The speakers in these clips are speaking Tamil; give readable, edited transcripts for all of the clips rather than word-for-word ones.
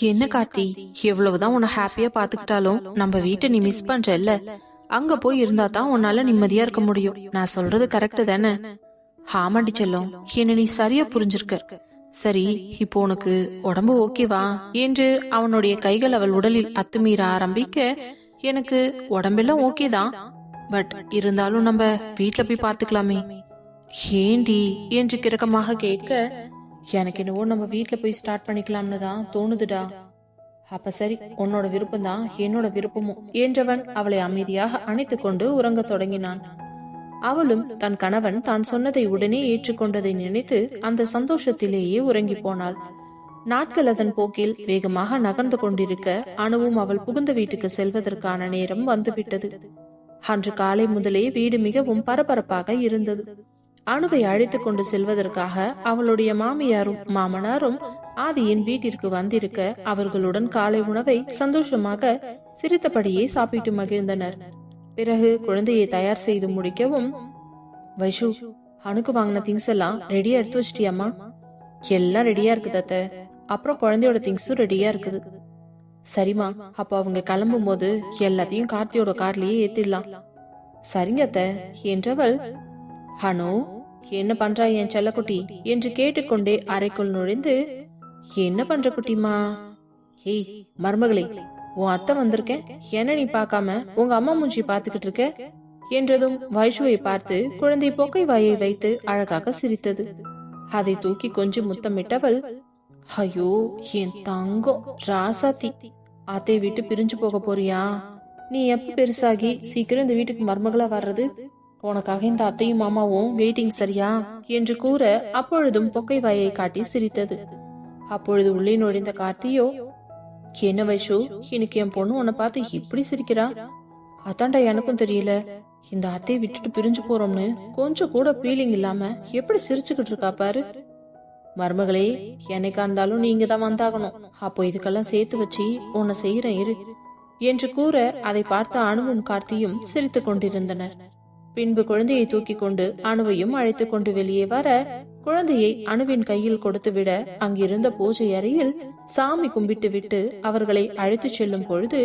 என்ன கார்த்தி, எவ்வளவுதான் உன்னை ஹாப்பியா பாத்துக்கிட்டாலும் நம்ம வீட்டை நீ மிஸ் பண்றல்ல. அங்க போய் இருந்தா தான் உன்னால நிம்மதியா இருக்க முடியும். நான் சொல்றது கரெக்ட் தானே? ஆமாண்டி செல்லம், என்ன நீ சரியா புரிஞ்சிருக்க. சரி, இப்போ உனக்கு உடம்பு ஓகேவா என்று அவனுடைய கைகள் அவள் உடலில் அத்துமீற ஆரம்பிக்க, எனக்கு உடம்பெல்லாம் ஓகே தான், பட் இருந்தாலும் நம்ம வீட்டுல போய் பாத்துக்கலாமே. ஏண்டி என்று கிறக்கமாக கேட்க, எனக்கு என்னவோ நம்ம வீட்டுல போய் ஸ்டார்ட் பண்ணிக்கலாம்னு தான் தோணுதுடா. அப்ப சரி, உன்னோட விருப்பம் தான் என்னோட விருப்பமும் என்றவன் அவளை அமைதியாக அணைத்து கொண்டு உறங்க தொடங்கினான். அவளும் தன் கணவன் தான் சொன்னதை உடனே ஏற்றுக்கொண்டதை நினைத்து அந்த சந்தோஷத்திலேயே உறங்கி போனாள். நாட்கள் அதன் போக்கில் வேகமாக நகர்ந்து கொண்டிருக்க, அணுவும் அவள் புகுந்த வீட்டுக்கு செல்வதற்கான நேரம் வந்துவிட்டது. அன்று காலை முதலே வீடு மிகவும் பரபரப்பாக இருந்தது. அணுவை அழைத்து கொண்டு செல்வதற்காக அவளுடைய மாமியாரும் மாமனாரும் ஆதியின் வீட்டிற்கு வந்திருக்க, அவர்களுடன் காலை உணவை சந்தோஷமாக சிரித்தபடியே சாப்பிட்டு மகிழ்ந்தனர். பிறகு குழந்தையை தயார் செய்து முடிக்கவும், வைஷு, அணுக்கு வாங்கின திங்ஸ் எல்லாம் ரெடியா எடுத்து வச்சிட்டியாமா? எல்லாம் ரெடியா இருக்குது அத்தை. அப்புறம் குழந்தையோட திங்ஸும் ரெடியா இருக்குது. சரிமா, அப்ப அவங்க கிளம்பும் போது எல்லாத்தையும் கார்த்தியோட கார்லயே ஏத்திடலாம். சரிங்க அத்தை என்றவள், அனு, என்ன பண்றா என் செல்லக்குட்டி என்று கேட்டுக்கொண்டே அறைக்குள் நுழைந்து, என்ன பண்ற குட்டிமா? ஏய் மருமகளே, உன் அத்தை வந்திருக்கேன், என்ன நீ பார்க்காம உங்க அம்மா மூஞ்சி பாத்துக்கிட்டு இருக்க என்றதும் வைஷுவை பார்த்து குழந்தை பொக்கை வாயை வைத்து அழகாக சிரித்தது. அதை தூக்கி கொஞ்சம் முத்தமிட்டவள், ஐயோ என் தங்கம் ராசாத்தி, அத்தை விட்டு பிரிஞ்சு போக போறியா? நீ எப்ப பெருசாகி சீக்கிரம் இந்த வீட்டுக்கு மருமகளா வர்றது? உனக்காக இந்த அத்தையும் மாமாவும் வெயிட்டிங், சரியா என்று கூற, அப்பொழுதும் பொக்கை வாயை காட்டி சிரித்தது. அப்பொழுது உள்ளே நுழைந்த கார்த்தியோ, என்ன வைஷு, இன்னைக்கு என் பொண்ணு உன்னை பார்த்து இப்படி சிரிக்கிறா? அதாண்டா எனக்கும் தெரியல, இந்த அத்தையை விட்டுட்டு பிரிஞ்சு போறோம்னு கொஞ்சம் கூட ஃபீலிங் இல்லாம எப்படி சிரிச்சுக்கிட்டு இருக்கா பாரு. மருமகளே, என்னைக்கா இருந்தாலும் நீங்க தான் வந்தாகணும். அப்போ இதுக்கெல்லாம் சேர்த்து வச்சு உன்னை செய்யறேன் இரு என்று கூற, அதை பார்த்த அணுவும் கார்த்தியும் சிரித்து கொண்டிருந்தனர். பின்பு குழந்தையை தூக்கி கொண்டு அணுவையும் அழைத்து கொண்டு வெளியே வர, குழந்தையை அணுவின் கையில் கொடுத்துவிட அங்கிருந்த பூஜை அறையில் சாமி கும்பிட்டு விட்டு அவர்களை அழைத்து செல்லும் பொழுது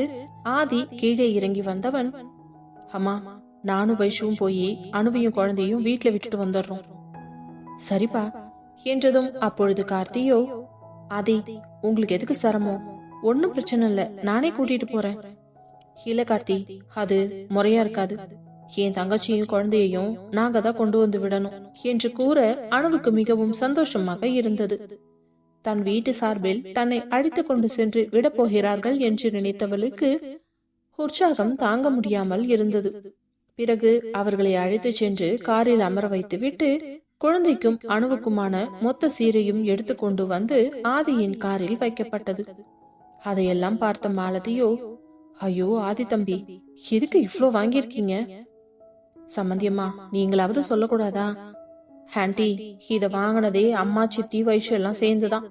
ஆதி கீழே இறங்கி வந்தவன், அம்மா, நானும் வைஷுவும் போய் அணுவையும் குழந்தையும் வீட்டுல விட்டுட்டு வந்துடுறோம். சரிப்பா என்றதும் அப்பொழுது கார்த்தியோ, ஆதி, உங்களுக்கு எதுக்கு சிரமம்? ஒன்னும் பிரச்சனை இல்ல, நானே கூட்டிட்டு போறேன். இல்ல கார்த்தி, அது முறையா இருக்காது. என் தங்கச்சியும் குழந்தையையும் நாங்க தான் கொண்டு வந்து விடணும் என்று கூற, அணுவுக்கு மிகவும் சந்தோஷமாக இருந்தது. தன் வீட்டு சார்பில் தன்னை அழைத்து கொண்டு சென்று விட போகிறார்கள் என்று நினைத்தவளுக்கு உற்சாகம் தாங்க முடியாமல் இருந்தது. பிறகு அவர்களை அழைத்து சென்று காரில் அமர வைத்து விட்டு, குழந்தைக்கும் அணுவுக்குமான மொத்த சீரையும் எடுத்து கொண்டு வந்து ஆதியின் காரில் வைக்கப்பட்டது. அதையெல்லாம் பார்த்த மாலதியோ, ஐயோ ஆதி தம்பி, எதுக்கு இவ்ளோ வாங்கியிருக்கீங்க? சம்பந்தியம்மா, நீங்களாவது சொல்லக்கூடாதா? ஆன்டி, இத வாங்கினதே அம்மா, சித்தி, வைஷு எல்லாம் சேர்ந்துதான்.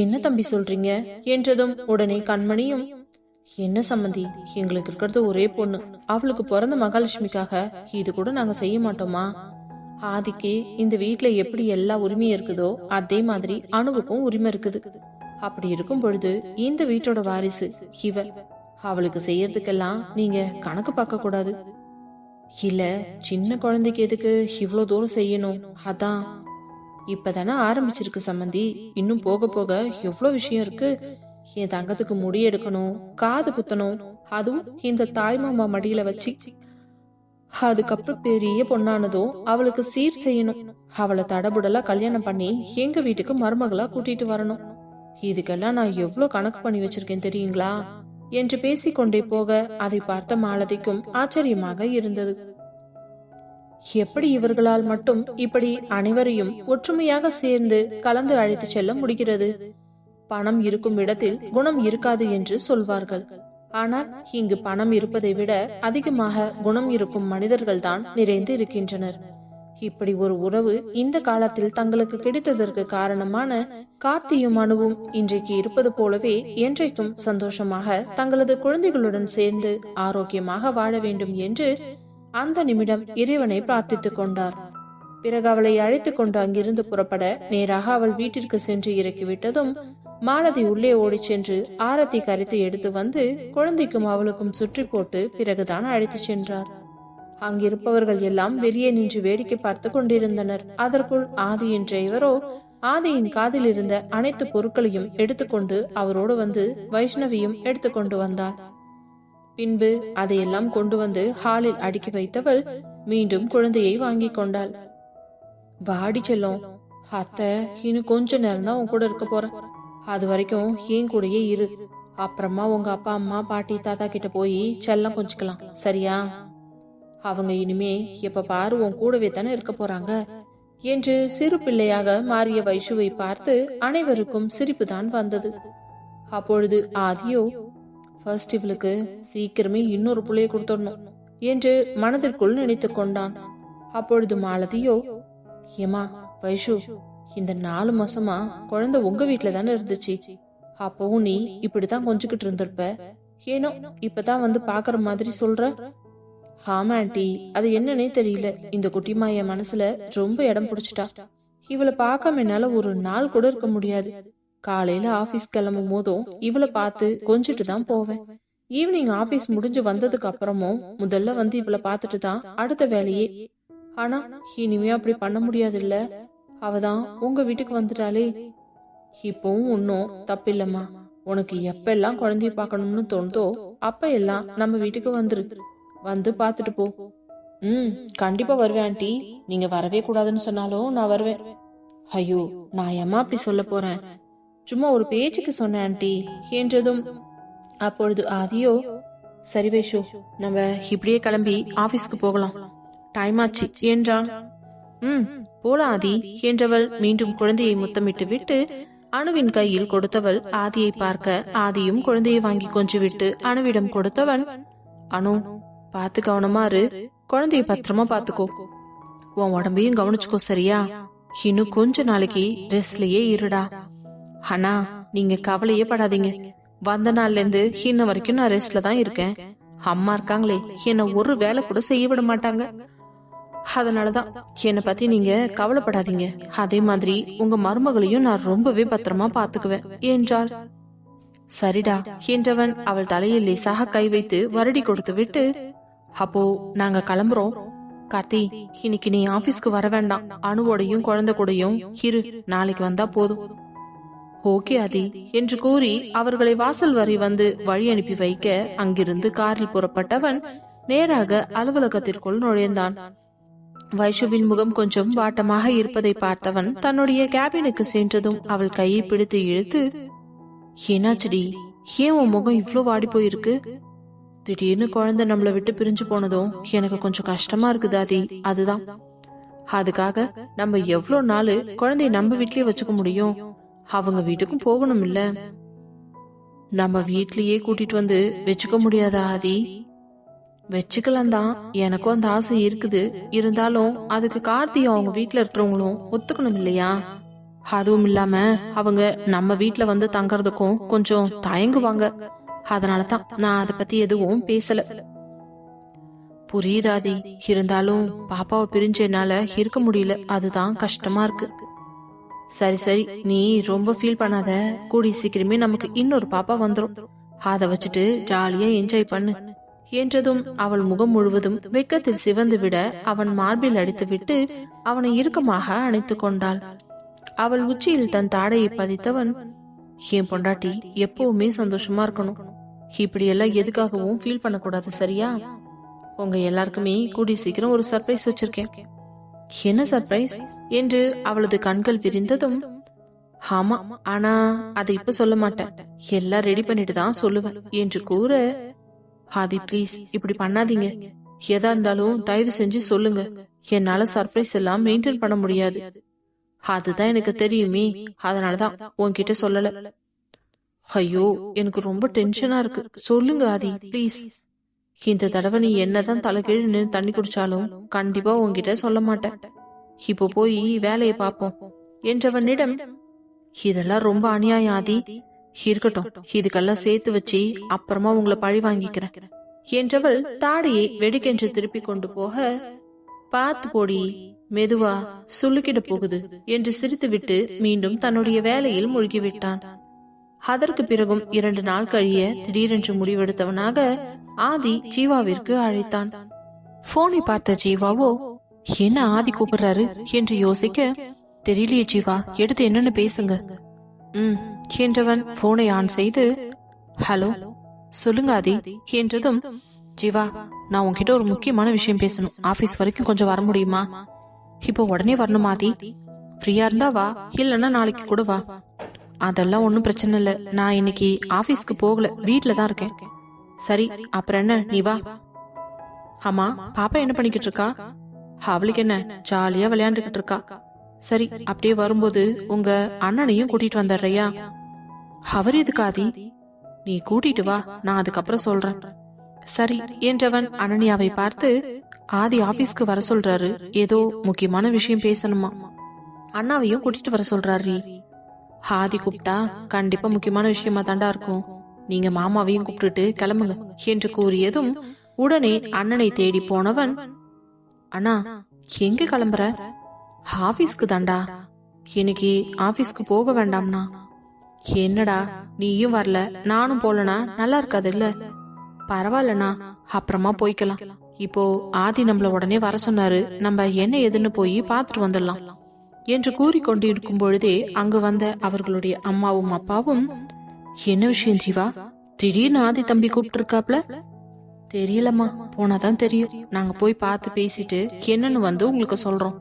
என்ன தம்பி சொல்றீங்க என்றதும் உடனே கண்மணியும், என்ன சம்பந்தி, எங்களுக்கு இருக்கிறது ஒரே பொண்ணு, அவளுக்கு பிறந்த மகாலட்சுமிக்காக இது கூட நாங்க செய்ய மாட்டோமா? ஆதிக்கு இந்த வீட்டுல எப்படி எல்லா உரிமையும் இருக்குதோ அதே மாதிரி அணுவுக்கும் உரிமை இருக்குது. அப்படி இருக்கும் பொழுது இந்த வீட்டோட வாரிசு இவ, அவளுக்கு செய்யறதுக்கெல்லாம் நீங்க கணக்கு பார்க்க கூடாது. இல்ல, சின்ன குழந்தைக்கு எதுக்கு இவ்வளவு தூரம் செய்யணும்? அதான் இப்பதானே ஆரம்பிச்சிருக்கு சம்பந்தி, இன்னும் போக போக எவ்வளவு விஷயம் இருக்கு. என் தங்கத்துக்கு முடி எடுக்கணும், காது குத்தணும், அதுவும் இந்த தாய்மாமா மடியில வச்சு. அதுக்கப்புறம் பெரிய பொண்ணானதும் அவளுக்கு சீர் செய்யணும். அவளை தடபுடலா கல்யாணம் பண்ணி எங்க வீட்டுக்கு மருமகளா கூட்டிட்டு வரணும். இதுக்கெல்லாம் நான் எவ்வளவு கணக்கு பண்ணி வச்சிருக்கேன் தெரியுங்களா என்று பேசிக்கொண்டே போக, அதை பார்த்த மாலதிக்கும் ஆச்சரியமாக இருந்தது. எப்படி இவர்களால் மட்டும் இப்படி அனைவரையும் ஒற்றுமையாக சேர்ந்து கலந்து அழைத்து செல்ல முடிகிறது? பணம் இருக்கும் இடத்தில் குணம் இருக்காது என்று சொல்வார்கள். ஆனால் இங்கு பணம் இருப்பதை விட அதிகமாக குணம் இருக்கும் மனிதர்கள் தான் நிறைந்து இருக்கின்றனர். இப்படி ஒரு உறவு இந்த காலத்தில் தங்களுக்கு கிடைத்ததற்கு காரணமான கார்த்தியும் அணுவும் இன்றைக்கு இருப்பது போலவே என்றைக்கும் சந்தோஷமாக தங்களது குழந்தைகளுடன் சேர்ந்து ஆரோக்கியமாக வாழ வேண்டும் என்று அந்த நிமிடம் இறைவனை பிரார்த்தித்துக் கொண்டார். பிறகு அவளை அழைத்து கொண்டு அங்கிருந்து புறப்பட நேராக அவள் வீட்டிற்கு சென்று இறக்கிவிட்டதும் மாலதி உள்ளே ஓடி சென்று ஆரத்தி கரைத்து எடுத்து வந்து குழந்தைக்கும் அவளுக்கும் சுற்றி போட்டு பிறகுதான் அழைத்து சென்றார். அங்கிருப்பவர்கள் எல்லாம் வெளியே நின்று வேடிக்கை பார்த்து கொண்டிருந்தனர். அதற்குள் ஆதி என்ற இவரோ ஆதியின் காதில் இருந்த அனைத்து பொருட்களையும் எடுத்துக்கொண்டு அவரோடு வந்து வைஷ்ணவியும் எடுத்துக்கொண்டு வந்தாள். பின்பு அதையெல்லாம் கொண்டு வந்து ஹாலில் அடுக்கி வைத்தவள் மீண்டும் குழந்தையை வாங்கி கொண்டாள். வாடி செல்லும், அத்தை இன்னும் கொஞ்ச நேரம் தான் உன் கூட இருக்க போறேன். அது வரைக்கும் என் கூடயே இரு. அப்புறமா உங்க அப்பா அம்மா பாட்டி தாத்தா கிட்ட போய் செல்லம் கொஞ்சிக்கலாம், சரியா? அவங்க இனிமே எப்ப பாரு உன் கூடவே தானே இருக்க போறாங்க என்று சிறு பிள்ளையாக மாறிய வைஷுவை பார்த்து அனைவருக்கும் சிரிப்பு தான் வந்தது. அப்பொழுது ஆதியோ, ஃபர்ஸ்ட் இவளுக்கு சீக்கிரமே இன்னொரு புள்ளைய கொடுத்துடணும் என்று மனதிற்குள் நினைத்து கொண்டான். அப்பொழுது மாலதியோ, ஏமா வைஷு, இந்த 4 மாசமா குழந்தை உங்க வீட்டுல தானே இருந்துச்சு. அப்பவும் நீ இப்படித்தான் கொஞ்சிக்கிட்டு இருந்திருப்ப. ஏனோ இப்பதான் வந்து பாக்குற மாதிரி சொல்ற. ஆமா ஆண்டி, அது என்னன்னே தெரியல, இந்த குட்டிமா என் மனசுல ரொம்ப இடம் பிடிச்சிட்டா. இவளை பார்க்காம என்னால ஒரு நாள் கூட இருக்க முடியாது. காலையில ஆபீஸ் கிளம்பும் போதும் இவளை பார்த்து கொஞ்சிட்டு தான் போவேன். ஈவினிங் ஆபீஸ் முடிஞ்சு வந்ததுக்கு அப்புறமும் முதல்ல வந்து இவளை பார்த்துட்டு தான் அடுத்த வேலையே. ஆனா இனிமே அப்படி பண்ண முடியாது இல்ல. அவதான் உங்க வீட்டுக்கு வந்துட்டாளே. இப்பவும் ஒன்னும் தப்பில்லம்மா. உனக்கு எப்பெல்லாம் குழந்தைய பார்க்கணும்னு தோணுதோ அப்ப எல்லாம் நம்ம வீட்டுக்கு வந்துரு, வந்து பாத்துட்டு போ. கண்டிப்பா வருவேன் ஆண்டி. நீங்க வரவே கூடாதுன்னு சொன்னாலும் நான் வருவேன். ஐயோ, நான் ஏம்மா அப்படி சொல்ல போறேன், சும்மா ஒரு பேச்சுக்கு சொன்னேன் ஆண்டி என்றதும் அப்பொழுது ஆதியோ, சரி வைஷு, நம்ம இப்படியே கிளம்பி ஆபீஸ்க்கு போகலாம், டைம் ஆச்சு என்றான். போலாம் ஆதி என்றவள் மீண்டும் குழந்தையை முத்தமிட்டு விட்டு அணுவின் கையில் கொடுத்தவள் ஆதியை பார்க்க ஆதியும் குழந்தையை வாங்கி கொஞ்சி விட்டு அணுவிடம் கொடுத்தவன், அனு பார்த்து கவனமா இரு, குழந்தைய பத்திரமா பாத்துக்கோ, உன் உடம்பையும் கவனிச்சுக்கோ, சரியா? இன்னும் கொஞ்ச நாளைக்கு ரெஸ்ட்லயே இருடா. அண்ணா, நீங்க கவலையே படாதீங்க. வந்த நாள்ல இருந்து இன்ன வரைக்கும் நான் ரெஸ்ட்ல தான் இருக்கேன். அம்மா இருக்காங்களே, என்ன ஒரு வேலை கூட செய்ய விட மாட்டாங்க. அதனாலதான் என்னை பத்தி நீங்க கவலைப்படாதீங்க. அதே மாதிரி உங்க மருமகளையும் நான் ரொம்பவே பத்திரமா பாத்துக்குவேன் என்றாள். சரிடா என்றவன் அவள் தலையில் லேசாக கை வைத்து வருடி கொடுத்து விட்டு, அப்போ நாங்க கிளம்புறோம். கார்த்தி, இன்னைக்கு நீ ஆபீஸ்க்கு வர வேண்டாம். அணுவோடையும் குழந்தை கூடயும் இரு, நாளைக்கு வந்தா போதும். ஓகே ஆதி என்று கூறி அவர்களை வாசல் வரை வந்து வழி அனுப்பி வைக்க அங்கிருந்து காரில் புறப்பட்டவன் நேராக அலுவலகத்திற்குள் நுழைந்தான். வைஷுவின் முகம் கொஞ்சம் வாட்டமாக இருப்பதை பார்த்தவன் தன்னுடைய கேபினுக்கு சென்றதும் அவள் கையை பிடித்து இழுத்து, என்னாச்சுடி, ஏன் உன் முகம் இவ்ளோ வாடி போயிருக்கு? திடீர்னு குழந்தை நம்மளை விட்டு பிரிஞ்சு போனதும் எனக்கு கொஞ்சம் கஷ்டமா இருக்குது ஆதி. அதுதான், அதுக்காக நம்ம எவ்வளவு நாள் குழந்தைய நம்ம வீட்லயே வச்சுக்க முடியும்? அவங்க வீட்டுக்கும் போகணும் இல்ல. நம்ம வீட்லயே கூட்டிட்டு வந்து வச்சுக்க முடியாதா ஆதி? வச்சுக்கலாம் தான், எனக்கும் அந்த ஆசை இருக்குது. இருந்தாலும் அதுக்கு கார்த்தியும் அவங்க வீட்டுல இருக்கிறவங்களும் ஒத்துக்கணும் இல்லையா? அதுவும் இல்லாம அவங்க நம்ம வீட்டுல வந்து தங்கறதுக்கும் கொஞ்சம் தயங்குவாங்க. அதனாலதான் நான் அதை பத்தி எதுவும் பேசல. புரியுதாதி, இருந்தாலும் பாப்பாவை பிரிஞ்ச என்னால இருக்க முடியல, அதுதான் கஷ்டமா இருக்கு. சரி சரி, நீ ரொம்ப ஃபீல் பண்ணாத. கூடி சீக்கிரமே நமக்கு இன்னொரு பாப்பா வந்துரும். அதை வச்சுட்டு ஜாலியா என்ஜாய் பண்ணு என்றதும் அவள் முகம் முழுவதும் வெட்கத்தில் சிவந்து விட அவன் மார்பில் அடித்து விட்டு அவனை இறுக்கமாக அணைத்து கொண்டாள். அவள் உச்சியில் தன் தாடையை பதித்தவன், என் பொண்டாட்டி எப்பவுமே சந்தோஷமா இருக்கணும். இப்படியெல்லாம் எதுக்காகவும் ஃபீல் பண்ணக்கூடாது, சரியா? உங்க எல்லாருக்குமே கூடி சீக்கிரம் ஒரு சர்ப்ரைஸ் வச்சிருக்கேன். என்ன சர்ப்ரைஸ் என்று அவளது கண்கள் விரிந்ததும், ஆமா, ஆனா அதை இப்ப சொல்ல மாட்டேன், எல்லாம் ரெடி பண்ணிட்டு தான் சொல்லுவேன் என்று கூற, ஆதி ப்ளீஸ் இப்படி பண்ணாதீங்க. எதா இருந்தாலும் தயவு செஞ்சு சொல்லுங்க. என்னால சர்ப்ரைஸ் எல்லாம் மெயின்டைன் பண்ண முடியாது. அதுதான் எனக்கு தெரியுமே, அதனாலதான் உன்கிட்ட சொல்லல. ஐயோ, எனக்கு ரொம்ப டென்ஷனா இருக்கு. சொல்லுங்க ஆதி ப்ளீஸ். இந்த தடவை நீ என்னதான் தலைகீழ் நின்று தண்ணி குடிச்சாலும் கண்டிப்பா உன்கிட்ட சொல்ல மாட்டேன். இப்போ போய் வேலையை பார்ப்போம் என்றவனிடம், இதெல்லாம் ரொம்ப அநியாயம் ஆதி. இருக்கட்டும், இதுக்கெல்லாம் சேர்த்து வச்சு அப்புறமா உங்களை பழி வாங்கிக்கிறேன் என்றவள் தாடியை வெடிக்கென்று திருப்பி கொண்டு போக, பார்த்து போடி, மெதுவா சொல்லுக்கிட போகுது என்று சிரித்துவிட்டு மீண்டும் தன்னுடைய வேலையில் மூழ்கிவிட்டான். அதற்கு பிறகும் 2 நாள் கழிய திடீரென்று முடிவெடுத்தவனாக ஆதி ஜீவாவிற்கு அழைத்தான். போனை பார்த்த ஜீவாவோ என்ன ஆதி கூப்பிடுறாரு என்று யோசிக்க, தெரியலையே ஜீவா, எடுத்து என்னன்னு பேசுங்க என்றவன் போனை ஆன் செய்து, ஹலோ சொல்லுங்க ஆதி என்றதும், ஜீவா நான் உன்கிட்ட ஒரு முக்கியமான விஷயம் பேசணும். ஆபீஸ் வரைக்கும் கொஞ்சம் வர முடியுமா? இப்போ உடனே வரணும் ஆதி. ஃப்ரீயா இருந்தா வா, இல்லைன்னா நாளைக்கு கூட வா. அதெல்லாம் ஒன்றும் பிரச்சனை இல்லை. நான் இன்னைக்கு ஆபீஸ்க்கு போகல, வீட்டில தான் இருக்கேன். சரி அப்புறம் என்ன, நீ வா. ஆமா, பாப்பா என்ன பண்ணிக்கிட்டு இருக்கா? அவளுக்கு என்ன, ஜாலியா விளையாண்டுகிட்டு இருக்கா. சரி, அப்படியே வரும்போது உங்க அண்ணனையும் கூட்டிட்டு வந்துடுறியா? அவர் எதுக்கு ஆதி? நீ கூட்டிட்டு வா, நான் அதுக்கப்புறம் சொல்றேன். சரி என்றவன் அனன்யாவை பார்த்து, ஆதி ஆபீஸ்க்கு வர சொல்றாரு, ஏதோ முக்கியமான விஷயம் பேசணுமா, அண்ணாவையும் கூட்டிட்டு வர சொல்றாரு. ஆதி கூப்பிட்டா கண்டிப்பா முக்கியமான விஷயமா தாண்டா இருக்கும். நீங்க மாமாவையும் கூப்பிட்டுட்டு கிளம்புங்க என்று கூறியதும் உடனே அண்ணனை தேடி போனவன், அண்ணா எங்க கிளம்புற? ஆபீஸ்க்கு தாண்டா. இன்னைக்கு ஆபீஸ்க்கு போக வேண்டாம்னா. என்னடா நீயும் வரல நானும் போலனா நல்லா இருக்காது இல்ல? பரவாயில்லண்ணா, அப்புறமா போய்க்கலாம். இப்போ ஆதி நம்மள உடனே வர சொன்னாரு, நம்ம என்ன எதுன்னு போய் பாத்துட்டு வந்துடலாம் என்று கூறிக்கொண்டிருக்கும் பொழுதே அங்கு வந்த அவர்களுடைய அம்மாவும் அப்பாவும், என்ன விஷயம் ஜீவா, திடீர்னு ஆதி தம்பி கூப்பிட்டு இருக்காப்ல? தெரியலம்மா, போனாதான் தெரியும். நாங்க போய் பார்த்து பேசிட்டு என்னன்னு வந்து உங்களுக்கு சொல்றோம்.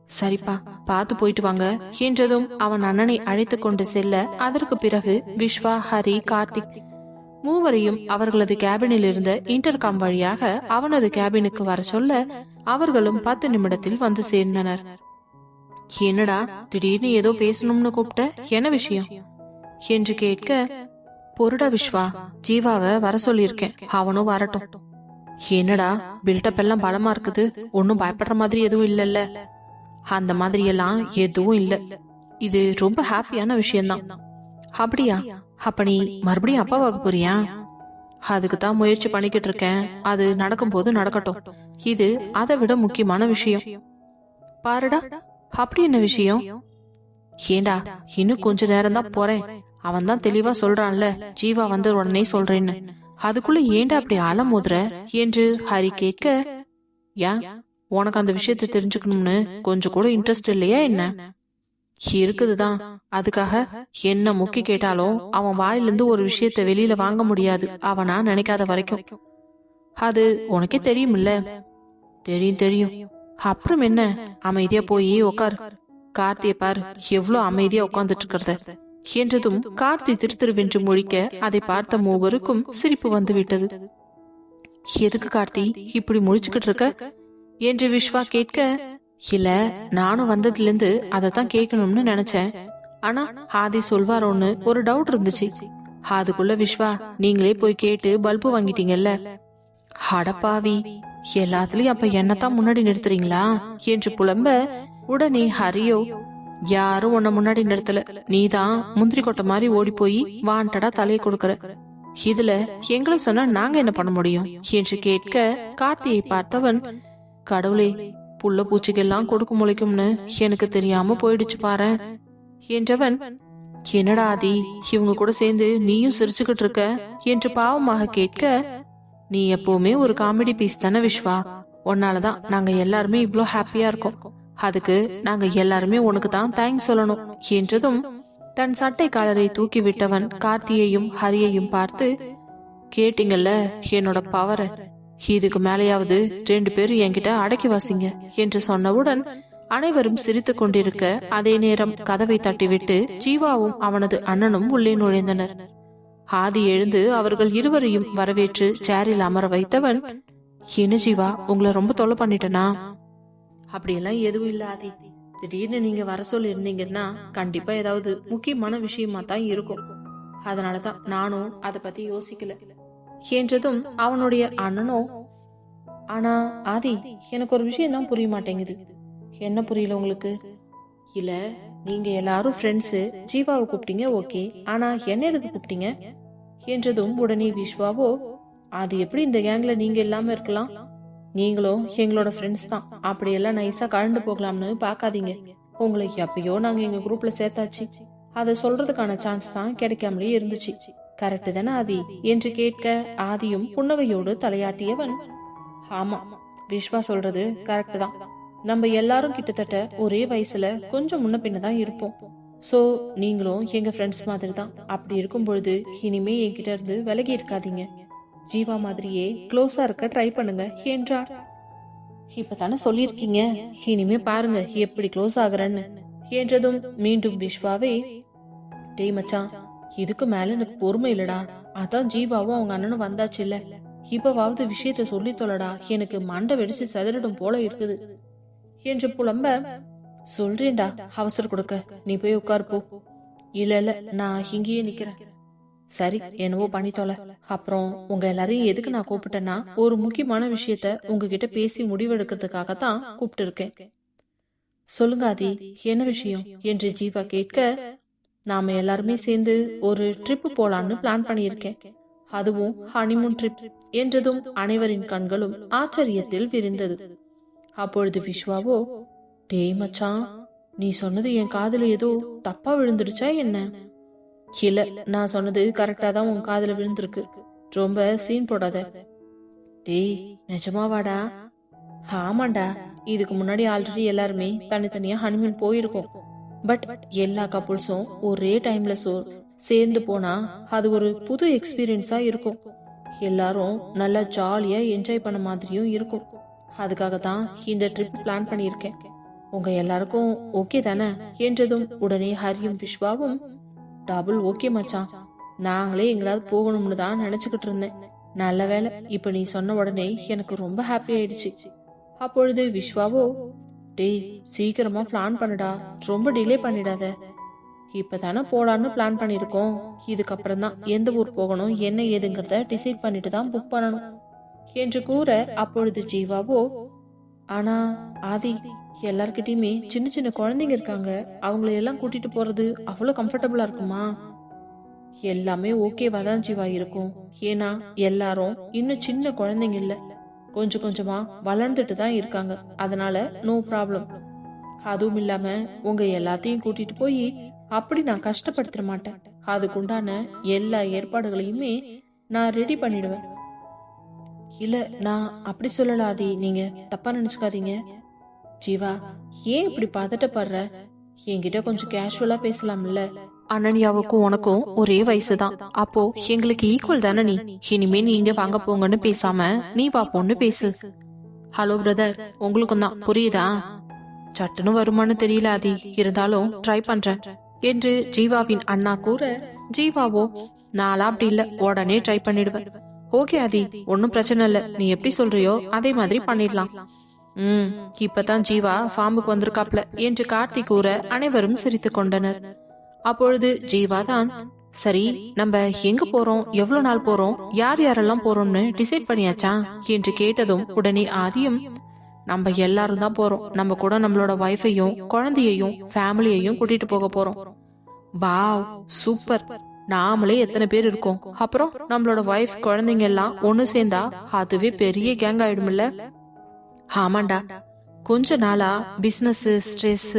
சரிப்பா, பார்த்து போயிட்டு வாங்க என்றதும் அவன் அண்ணனை அழைத்து கொண்டு செல்ல, அதற்கு பிறகு விஸ்வா, ஹரி, கார்த்திக் மூவரையும் அவர்களது கேபினில் இருந்த இன்டர்காம் வழியாக அவனது கேபினுக்கு வர சொல்ல, அவர்களும் 10 நிமிடத்தில் வந்து சேர்ந்தனர். என்னடா திடீர்னு ஏதோ பேசணும்னு கூப்பிட்ட, என்ன விஷயம் என்று கேட்க, பொருடா விஸ்வா, ஜீவாவை வர சொல்லியிருக்கேன், அவனும் வரட்டும். என்னடா பில்டப் எல்லாம் பலமா இருக்குது, ஒன்னும் பயப்படுற மாதிரி எதுவும் இல்லல்ல? அந்த மாதிரி எல்லாம் எதுவும் இல்ல, இது ரொம்ப ஹாப்பியான விஷயம்தான். அப்படியா? அப்ப நீ மறுபடியும் அப்பாவாக போறியா? அதுக்கு தான் முயற்சி பண்ணிக்கிட்டு இருக்கேன். அது நடக்கும் போது நடக்கட்டும். இது அதை விட முக்கியமான விஷயம். பாருடா, அப்படி என்ன விஷயம்? ஏண்டா இன்னும் கொஞ்ச நேரம் தான் போறேன். அவன் தான் தெளிவா சொல்றான்ல, ஜீவா வந்து உடனே சொல்றேன்னு. அதுக்குள்ள ஏண்டா அப்படி அலமோதுற என்று ஹரி கேட்க, ஏன் உனக்கு அந்த விஷயத்தை தெரிஞ்சுக்கணும்னு கொஞ்சம் கூட இன்ட்ரெஸ்ட் இல்லையா என்ன? இருக்குதுதான். அதுக்காக என்ன முக்கி கேட்டாலும் அவன் வாயிலிருந்து ஒரு விஷயத்த வெளியில வாங்க முடியாது, அவனா நினைக்காத வரைக்கும். அது உனக்கே தெரியுமில்ல? தெரியும் தெரியும். அப்புறம் என்ன, அமைதியா போய் உக்கார். கார்த்திய பார், எவ்வளவு அமைதியா உட்கார்ந்துட்டு இருக்கிறத என்றதும் கார்த்தி திருத்திருவென்று முழிக்க, அதை பார்த்த மூவருக்கும் சிரிப்பு வந்து விட்டது. எதுக்கு கார்த்தி இப்படி முழிச்சுக்கிட்டு இருக்க என்று விஸ்வா கேட்க, இல்ல நானும் வந்ததுல இருந்து அதத்தான் கேட்கணும்னு நினைச்சேன். ஆனா ஆதி சொல்வாரோன்னு ஒரு டவுட் இருந்துச்சு. அதுக்குள்ள விஸ்வா நீங்களே போய் கேட்டு பல்பு வாங்கிட்டீங்கல்ல. அடப்பாவி, எல்லாத்துலயும் அப்ப என்னத்தான் முன்னாடி நிறுத்துறீங்களா என்று புலம்ப, உடனே ஹரியோ, யாரும் உன்ன முன்னாடி நிறுத்தல, நீதான் முந்திரி கொட்டை மாதிரி ஓடி போய் வாண்டடா தலையை கொடுக்கற. இதுல எங்களை சொன்னா நாங்க என்ன பண்ண முடியும் என்று கேட்க, கார்த்தியை பார்த்தவன், கடவுளே, புள்ள பூச்சிக்கெல்லாம் கொடுக்க முளைக்கும்னு எனக்கு தெரியாம போயிடுச்சு பாரு என்றவன், என்னடா ஆதி இவங்க கூட சேர்ந்து நீயும் சிரிச்சுக்கிட்டு இருக்க என்று பாவமாக கேட்க, நீ எப்பவுமே ஒரு காமெடி பீஸ் தானே விஸ்வா, உன்னாலதான் நாங்க எல்லாருமே இவ்ளோ ஹாப்பியா இருக்கோம். அதுக்கு நாங்க எல்லாருமே உனக்கு தான் தேங்க்ஸ் சொல்லணும் என்றதும் தன் சட்டை காலரை தூக்கி விட்டவன் கார்த்தியையும் ஹரியையும் பார்த்து, கேட்டீங்கல்ல என்னோட பவரை, இதுக்கு மேலேயாவது 2 பேரும் என்கிட்ட அடக்கி வாசிங்க என்று சொன்னவுடன் அனைவரும் சிரித்து கொண்டிருக்க, அதே நேரம் கதவை தட்டிவிட்டு ஜீவாவும் அவனது அண்ணனும் உள்ளே நுழைந்தனர். ஆதி எழுந்து அவர்கள் இருவரையும் வரவேற்று சேரில் அமர வைத்தவன், என்ன ஜீவா, உங்களை ரொம்ப தொலை பண்ணிட்டனா? அப்படியெல்லாம் எதுவும் இல்ல ஆதி, திடீர்னு நீங்க வர சொல்லி இருந்தீங்கன்னா கண்டிப்பா ஏதாவது முக்கியமான விஷயமா தான் இருக்கும், அதனாலதான் நானும் அதை பத்தி யோசிக்கல என்றதும் அவனுடைய அண்ணனோ, ஆனா ஆதி எனக்கு ஒரு விஷயம் தான் புரிய மாட்டேங்குது. என்ன புரியல உங்களுக்கு? இல்ல, நீங்க எல்லாரும் ஃப்ரெண்ட்ஸ், ஜீவாவை கூப்பிட்டீங்க ஓகே, ஆனா என்ன எதுக்கு கூப்பிட்டீங்க என்றதும் உடனே விஸ்வாவோ, அது எப்படி இந்த கேங்ல நீங்க இல்லாம இருக்கலாம்? நீங்களும் எங்களோட ஃப்ரெண்ட்ஸ் தான், அப்படியெல்லாம் நைஸா கலந்து போகலாம்னு பாக்காதீங்க. உங்களுக்கு எப்பயோ நாங்க எங்க குரூப்ல சேர்த்தாச்சு, அதை சொல்றதுக்கான சான்ஸ் தான் கிடைக்காமலே இருந்துச்சு. கரெக்டு தானே ஆதி என்று கேட்க ஆதியும் புன்னகையோடு தலையாட்டியவன், ஆமா விஸ்வா சொல்றது கரெக்ட் தான். நம்ம எல்லாரும் கிட்டத்தட்ட ஒரே வயசுல கொஞ்சம் முன்ன பின்னதான் இருப்போம். சோ நீங்களும் எங்க ஃப்ரெண்ட்ஸ் மாதிரி தான். அப்படி இருக்கும் பொழுது இனிமே என்கிட்ட இருந்து விலகி இருக்காதீங்க. ஜீவா மாதிரியே க்ளோஸா இருக்க ட்ரை பண்ணுங்க என்றார். இப்பதானே சொல்லிருக்கீங்க, இனிமே பாருங்க எப்படி க்ளோஸ் ஆகுறேன்னு என்றதும் மீண்டும் விஸ்வாவே, டேய் மச்சான், இதுக்கு மேல எனக்கு பொறுமை இல்லடா. அதான் ஜீவாவும் அவங்க அண்ணனும் வந்தாச்சு இல்ல, இப்பவாவது விஷயத்த சொல்லி தொலைடா, எனக்கு மண்டை வெடிச்சு செதறிடும் போல இருக்குது என்று புலம்ப, சொல்றேன்டா அவசரம் கொடுக்க, நீ போய் உட்காரு போ. இல்ல நான் இங்கேயே நிக்கிறேன். சரி என்னவோ பண்ணி தொலை. அப்புறம் உங்க எல்லாரையும் எதுக்கு நான் கூப்பிட்டேன்னா, ஒரு முக்கியமான விஷயத்த உங்ககிட்ட பேசி முடிவெடுக்கிறதுக்காகத்தான் கூப்பிட்டு இருக்கேன். சொல்லுங்க ஆதி, என்ன விஷயம் என்று ஜீவா கேட்க, நாம எல்லாருமே சேர்ந்து ஒரு ட்ரிப் போலான்னு பிளான் பண்ணியிருக்கேன், அதுவும் ஹனிமூன் ட்ரிப் என்றதும் அனைவரின் கண்களும் ஆச்சரியத்தில் விரிந்தது. அப்பொழுது விஸ்வாவோ, டேய் மச்சான், நீ சொன்னது என் காதுல ஏதோ தப்பா விழுந்துடுச்சா என்ன? இல்ல, நான் சொன்னது கரெக்டா தான் உன் காதுல விழுந்திருக்கு, ரொம்ப சீன் போடாத. டேய் நிஜமாவாடா? ஆமாண்டா, இதுக்கு முன்னாடி ஆல்ரெடி எல்லாருமே தனித்தனியா ஹனிமூன் போயிருக்கோம். பட் எல்லா கப்புள்ஸும் ஒரே டைம்ல சேர்ந்து போனா அது ஒரு புது எக்ஸ்பீரியன்ஸா இருக்கும். எல்லாரும் நல்லா ஜாலியா என்ஜாய் பண்ண மாதிரியும் இருக்கும். அதுக்காக தான் இந்த ட்ரிப் பிளான் பண்ணியிருக்கேன். உங்க எல்லாருக்கும் ஓகே தானே என்றதும் உடனே ஹரியும் விஸ்வாவும், டபுள் ஓகே மச்சான், நாங்களே எங்களாவது போகணும்னு தான் நினைச்சுக்கிட்டு இருந்தேன். நல்ல வேலை, இப்ப நீ சொன்ன உடனே எனக்கு ரொம்ப ஹாப்பி ஆயிடுச்சு. அப்பொழுது விஸ்வாவோ, டேய் சீக்கிரமா பிளான் பண்ணுடா, ரொம்ப டிலே பண்ணிடாத. இப்பதானே போலான்னு பிளான் பண்ணிருக்கோம், இதுக்கப்புறம் தான் எந்த ஊர் போகணும் என்ன ஏதுங்கிறத டிசைட் பண்ணிட்டு தான் புக் பண்ணணும் என்று கூற, அப்பொழுது ஜீவாவோ, ஆனா ஆதி, எல்லார்கிட்டயுமே சின்ன சின்ன குழந்தைங்க இருக்காங்க, அவங்கள எல்லாம் கூட்டிட்டு போறது அவ்வளவு கம்ஃபர்டபுளா இருக்குமா? எல்லாமே ஓகேவா தான் ஜீவா இருக்கும். ஏன்னா எல்லாரும் இன்னும் சின்ன குழந்தைங்க இல்ல, கொஞ்சம் கொஞ்சமா வளர்ந்துட்டு தான் இருக்காங்க. அதனால நோ ப்ராப்ளம். அதுவும் இல்லாம உங்க எல்லாத்தையும் கூட்டிட்டு போய் அப்படி நான் கஷ்டப்படுத்த மாட்டேன். அதுக்குண்டான எல்லா ஏற்பாடுகளையுமே நான் ரெடி பண்ணிடுவேன். இல்ல நான் அப்படி சொல்லல ஆதி, நீங்க தப்பா நினைச்சுக்காதீங்க. ஜீவா ஏன் இப்படி பதட்டப்படுற? என்கிட்ட கொஞ்சம் கேஷுவலா பேசலாம்ல. அனன்யாவுக்கும் உனக்கும் ஒரே வயசுதான், அப்போ எங்களுக்கு ஈக்குவல் தானே நீ. இனிமே நீங்க வாங்க போங்கன்னு பேசாம நீ வா போன்னு பேசு. ஹலோ பிரதர், உங்களுக்கும் தான் புரியுதா? சட்டுன்னு வருமானு தெரியல ஆதி, இருந்தாலும் ட்ரை பண்றேன் என்று ஜீவாவின் அண்ணா கூற, ஜீவாவோ, நாளா அப்படி இல்ல, உடனே ட்ரை பண்ணிடுவேன். ஓகே ஆதி, ஒன்னும் பிரச்சனை இல்ல, நீ எப்படி சொல்றியோ அதே மாதிரி பண்ணிடலாம். இப்பதான் ஜீவா ஃபார்முக்கு வந்திருக்காப்ல என்று கார்த்தி கூற அனைவரும் சிரித்து கொண்டனர். அப்பொழுது ஜீவா தான், சரி நம்ம எங்க போறோம், எவ்வளவு நாள் போறோம், யார் யாரெல்லாம் போறோம்னு டிசைட் பண்ணியாச்சா என்று கேட்டதும் உடனே ஆதியும், நம்ம எல்லாரும் தான் போறோம், நம்ம கூட நம்மளோட வைஃபையும் குழந்தையையும் ஃபேமிலியையும் கூட்டிட்டு போக போறோம். வாவ் சூப்பர், நாமளே எத்தனை பேர் இருக்கோம், அப்புறம் நம்மளோட வைஃப் குழந்தைங்க எல்லாம் ஒண்ணு சேர்ந்தா அதுவே பெரிய கேங் ஆயிடும்ல. ஆமாண்டா, கொஞ்ச நாளா பிசினஸ் ஸ்ட்ரெஸ்,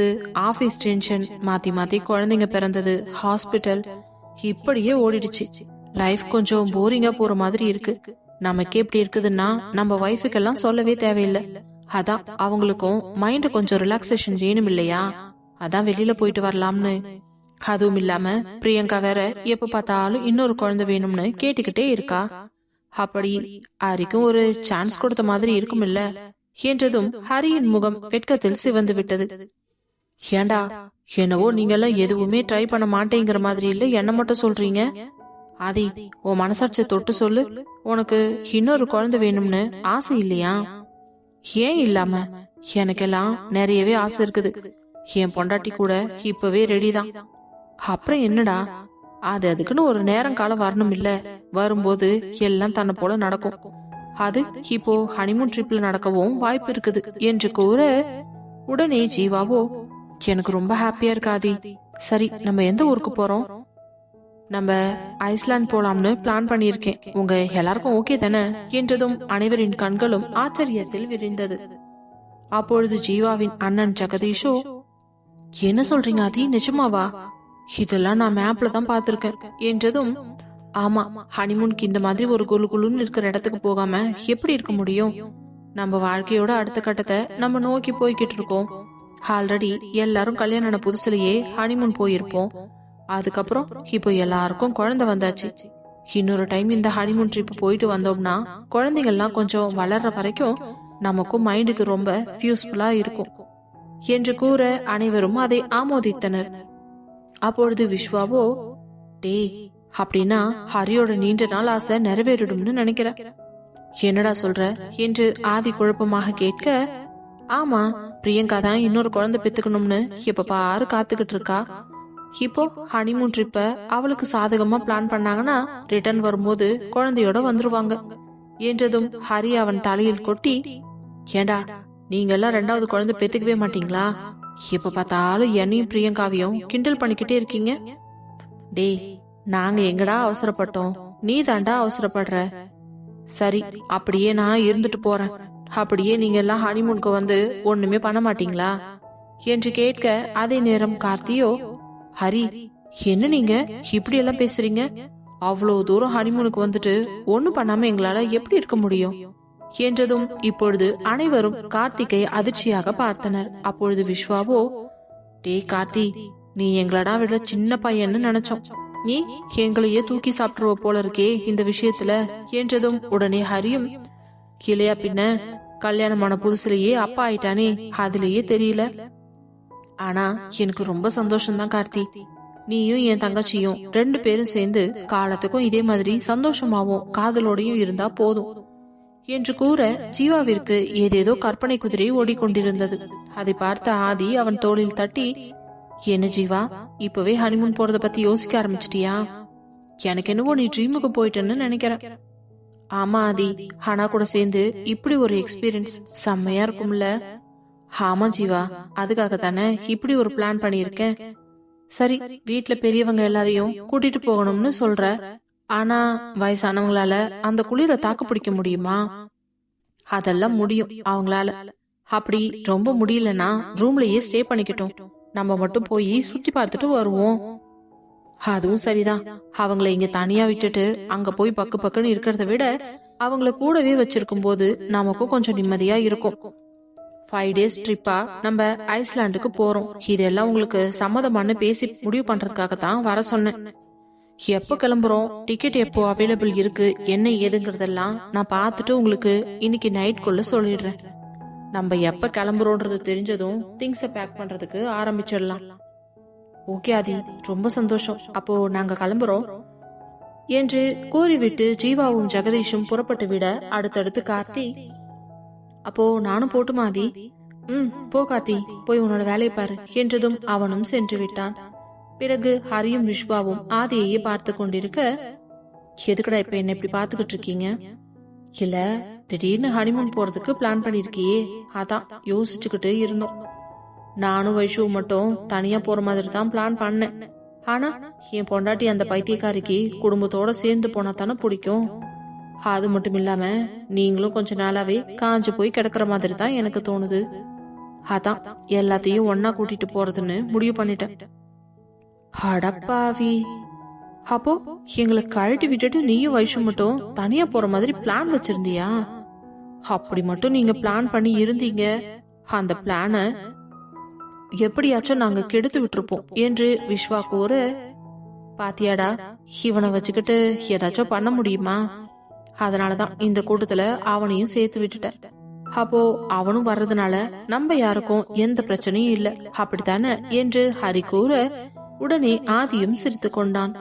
ஆபீஸ் டென்ஷன் மாத்தி மாத்தி குழந்தைங்க பிறந்தது, ஹாஸ்பிட்டல், இப்படியே ஓடிடுச்சு. லைஃப் கொஞ்சம் போரிங்கா போற மாதிரி இருக்கு. நமக்கே எப்படி இருக்குதுன்னா நம்ம வைஃபுக்கெல்லாம் சொல்லவே தேவையில்லை. அதான் அவங்களுக்கும் மைண்ட் கொஞ்சம் ரிலாக்ஸேஷன் வேணும் இல்லையா, அதான் வெளியில போயிட்டு வரலாம்னு. அதுவும் இல்லாம பிரியங்கா வேற எப்ப பார்த்தாலும் இன்னொரு குழந்தை வேணும்னு கேட்டுக்கிட்டே இருக்கா. அப்படி ஹரிக்கும் ஒரு சான்ஸ் கொடுத்த மாதிரி இருக்கும் இல்ல என்றதும் ஹரியின் முகம் வெட்கத்தில் சிவந்து விட்டது. ஏண்டா என்னவோ நீங்கெல்லாம் எதுவுமே ட்ரை பண்ண மாட்டேங்கிற மாதிரி இல்ல, என்ன மட்டும் சொல்றீங்க? ஆதி, உன் மனசாட்சி தொட்டு சொல்லு, உனக்கு இன்னொரு குழந்தை வேணும்னு ஆசை இல்லையா? ஏன் இல்லாம, எனக்கெல்லாம் நிறையவே ஆசை இருக்குது. என் பொண்டாட்டி கூட இப்பவே ரெடி தான். அப்புறம் என்னடா, அது அதுக்குன்னு ஒரு நேரம் காலம் வரணும் இல்ல, வரும்போது எல்லாம் தன்னை போல நடக்கும். அது இப்போ ஹனிமூன் ட்ரிப்ல நடக்கவும் வாய்ப்பு இருக்குது என்று கூற, உடனே ஜீவாவோ, எனக்கு ரொம்ப ஹாப்பியா இருக்காதி. சரி நம்ம எந்த ஊருக்கு போறோம்? நம்ம ஐஸ்லாந்து போலாம்னு பிளான் பண்ணியிருக்கேன். உங்க எல்லாருக்கும் ஓகே தானே என்றதும் அனைவரின் கண்களும் ஆச்சரியத்தில் விரிந்தது. அப்பொழுது ஜீவாவின் அண்ணன் ஜெகதீஷோ, என்ன சொல்றீங்க ஆதி, நிஜமாவா? இதெல்லாம் நான் மேப்ல தான் பாத்திருக்கேன் என்றதும், ஆமா, ஹனிமூனுக்கு இந்த மாதிரி ஒரு குழு குழுன்னு இருக்கிற இடத்துக்கு போகாம எப்படி இருக்க முடியும்? நம்ம வாழ்க்கையோட அடுத்த கட்டத்தை நம்ம நோக்கி போய்கிட்டு இருக்கோம். ஆல்ரெடி எல்லாரும் கல்யாணம் ஆன புதுசுலயே ஹனிமூன் போயிருப்போம். அதுக்கப்புறம் இப்போ எல்லாருக்கும் குழந்தை வந்தாச்சு. இன்னொரு டைம் இந்த ஹனிமூன் ட்ரிப் போயிட்டு வந்தோம்னா குழந்தைகள்லாம் கொஞ்சம் வளர்ற வரைக்கும் நமக்கும் மைண்டுக்கு ரொம்ப யூஸ்ஃபுல்லா இருக்கும் என்று கூற அனைவரும் அதை ஆமோதித்தனர். அப்பொழுது விஸ்வாவோ, டேய், அப்படின்னா ஹரியோட நீண்ட நாள் ஆசை நிறைவேறிடும்னு நினைக்கிறேன். என்னடா சொல்ற என்று ஆதி குழப்பமாக கேட்க, ஆமா, பிரியங்கா தான் இன்னொரு குழந்தை பெத்துக்கணும்னு எப்ப பாரு காத்துக்கிட்டு இருக்கா. இப்போ ஹனிமூன் ட்ரிப்ப அவளுக்கு சாதகமா பிளான் பண்ணாங்கன்னா ரிட்டர்ன் வரும்போது குழந்தையோட வந்துருவாங்க என்றதும் ஹரி அவன் தலையில் கொட்டி, ஏண்டா நீங்க எல்லாம் 2வது குழந்தை பெத்துக்கவே மாட்டீங்களா? எப்ப பார்த்தாலும் என்னையும் பிரியங்காவையும் கிண்டல் பண்ணிக்கிட்டே இருக்கீங்க. டேய், நாங்க எங்கடா அவசரப்பட்டோம், நீ தாண்டா அவசரப்படுற. சரி, அப்படியே நான் இருந்துட்டு போறேன். அப்படியே நீங்க எல்லாம் ஹனிமூனுக்கு வந்து ஒண்ணுமே பண்ண மாட்டீங்களா என்று கேட்க, அதே நேரம் கார்த்தியோ, ஹரி, என்ன நீங்க இப்படி எல்லாம் பேசுறீங்க? அவ்வளவு தூரம் ஹனிமூனுக்கு வந்துட்டு ஒண்ணு பண்ணாம எங்களால எப்படி இருக்க முடியும் என்றதும் இப்பொழுது அனைவரும் கார்த்திகை அதிர்ச்சியாக பார்த்தனர். அப்பொழுது விஸ்வாவோ, டே கார்த்தி, நீ எங்களடா விட சின்ன பையன்னு நினைச்சோம், நீ எங்களையே தூக்கி சாப்பிட்டுருவ போல இருக்கே இந்த விஷயத்துல என்றதும் உடனே ஹரியும், இல்லையா பின்ன, கல்யாணமான புதுசுலயே அப்பா ஆயிட்டானே, அதுலயே தெரியல. ஆனா எனக்கு ரொம்ப சந்தோஷம்தான் கார்த்தி. நீயும் என் தங்கச்சியும் 2 பேரும் சேர்ந்து காலத்துக்கும் இதே மாதிரி சந்தோஷமாவும் காதலோடையும் இருந்தா போதும் என்று கூற, ஜீவாவிற்கு ஏதேதோ கற்பனை குதிரை ஓடிக்கொண்டிருந்தது. அதை பார்த்த ஆதி அவன் தோளில் தட்டி, என்ன ஜீவா, இப்பவே ஹனிமூன் போறத பத்தி யோசிக்க ஆரம்பிச்சிட்டியா? எனக்கு என்னவோ நீ ட்ரீமுக்கு போயிட்டேன்னு நினைக்கிறேன். ஆமா ஆதி, ஹனா கூட சேர்ந்து இப்படி ஒரு எக்ஸ்பீரியன்ஸ் செம்மையா இருக்கும்ல. ஆமா ஜீவா, அதுக்காக தானே இப்படி ஒரு பிளான் பண்ணியிருக்கேன். சரி, வீட்டுல பெரியவங்க எல்லாரையும் கூட்டிட்டு போகணும்னு சொல்ற, ஆனா வயசானவங்களால அந்த குளிர தாக்கு பிடிக்க முடியுமா? அதெல்லாம் முடியும் அவங்களால. அப்படி ரொம்ப முடியலன்னா ரூம்லயே ஸ்டே பண்ணிக்கிட்டோம், நம்ம மட்டும் போய் சுத்தி பார்த்துட்டு வருவோம். அதுவும் சரிதான். அவங்கள இங்க தனியா விட்டுட்டு அங்க போய் பக்கு பக்குன்னு இருக்கிறத விட அவங்கள கூடவே வச்சிருக்கும் போது நமக்கும் கொஞ்சம் நிம்மதியா இருக்கும். 5 டேஸ் ட்ரிப்பா நம்ம ஐஸ்லாண்டுக்கு போறோம். இதெல்லாம் உங்களுக்கு சம்மதமானு பேசி முடிவு பண்றதுக்காகத்தான் வர சொன்னேன். எப்ப கிளம்புறோம், டிக்கெட் எப்போ அவைலபிள் இருக்கு, என்ன ஏதுங்கிறதெல்லாம் நான் பார்த்துட்டு உங்களுக்கு இன்னைக்கு நைட்குள்ள சொல்லிடுறேன். நம்ம எப்ப கிளம்புறோன்றது தெரிஞ்சதும் திங்ஸை பேக் பண்றதுக்கு ஆரம்பிச்சிடலாம். ஓகே ஆதி, ரொம்ப சந்தோஷம். அப்போ நாங்க கிளம்புறோம் என்று கூறிவிட்டு ஜீவாவும் ஜெகதீஷும் புறப்பட்டு விட, அடுத்தடுத்து கார்த்தி, அப்போ நானும் போட்டுமா ஆதி? போ கார்த்தி, போய் உன்னோட வேலையை பாரு என்றதும் அவனும் சென்று விட்டான். பிறகு ஹரியும் விஸ்வாவும் ஆதியையே பார்த்து கொண்டிருக்க, எதுக்கடா இப்ப என்ன இப்படி பாத்துக்கிட்டு இருக்கீங்க? இல்ல, திடீர்னு ஹனிமூன் போறதுக்கு பிளான் பண்ணிருக்கியே, அதான் யோசிச்சுக்கிட்டு இருந்தோம். நானும் வைஷுவும் மட்டும் தனியா போற மாதிரி தான் பிளான் பண்ணேன். ஆனா என் பொண்டாட்டி அந்த பைத்தியக்காரிக்கு குடும்பத்தோட சேர்ந்து போனா தானே பிடிக்கும். அது மட்டும் இல்லாம நீங்களும் கொஞ்ச நாளாவே காஞ்சு போய் கிடக்குற மாதிரி தான் எனக்கு தோணுது. அதான் எல்லாத்தையும் ஒன்னா கூட்டிட்டு போறதுன்னு முடிவு பண்ணிட்டேன். அடப்பாவி, அப்போ எங்களை கழட்டி விட்டுட்டு நீயும் வைஷு மட்டும் தனியா போற மாதிரி பிளான் வச்சிருந்தியா? அப்படி மட்டும் நீங்க பிளான் பண்ணி இருந்தீங்க, அந்த பிளான எப்படியாச்சும் நாங்க கெடுத்து விட்டுருப்போம் என்று விஸ்வா கூற, பாத்தியாடா, இவனை வச்சுக்கிட்டு ஏதாச்சும் பண்ண முடியுமா? அதனாலதான் இந்த கூட்டத்துல அவனையும் சேர்த்து விட்டுட்டேன். அப்போ அவனும் வர்றதுனால நம்ம யாருக்கும் எந்த பிரச்சனையும் இல்ல, அப்படித்தானே என்று ஹரி கூற, உடனே ஆதியும் சிரித்து கொண்டான்.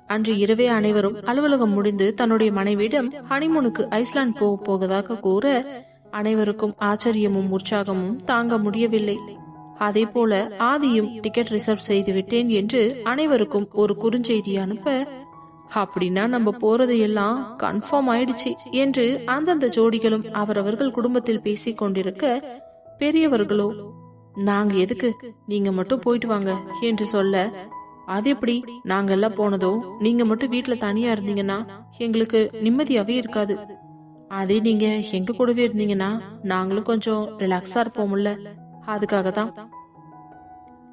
அன்று இரவே அனைவரும் அலுவலகம் முடிந்து தன்னுடைய மனைவியிடம் ஹனிமூனுக்கு ஐஸ்லாந்து போவதாக கூற, அனைவருக்கும் ஆச்சரியமும் உற்சாகமும் தாங்க முடியவில்லை. அதே போல ஆதியும் டிக்கெட் ரிசர்வ் செய்து விட்டேன் என்று அனைவருக்கும் ஒரு குறுஞ்செய்தி அனுப்ப, அப்படின்னா நம்ம போறது எல்லாம் கன்ஃபார்ம் ஆயிடுச்சு என்று அந்தந்த ஜோடிகளும் அவரவர்கள் குடும்பத்தில் பேசிக் கொண்டிருக்க, பெரியவர்களோ, நாங்க எதுக்கு, நீங்க மட்டும் போயிட்டு வாங்க என்று சொல்ல, அது எப்படி? நாங்க எல்லாம் போனதும் நீங்க மட்டும் வீட்டுல தனியா இருந்தீங்கன்னா எங்களுக்கு நிம்மதியாவே இருக்காது. அதே நீங்க எங்க கூடவே இருந்தீங்கன்னா நாங்களும் கொஞ்சம் ரிலாக்ஸா இருப்போம்ல, அதுக்காக தான்.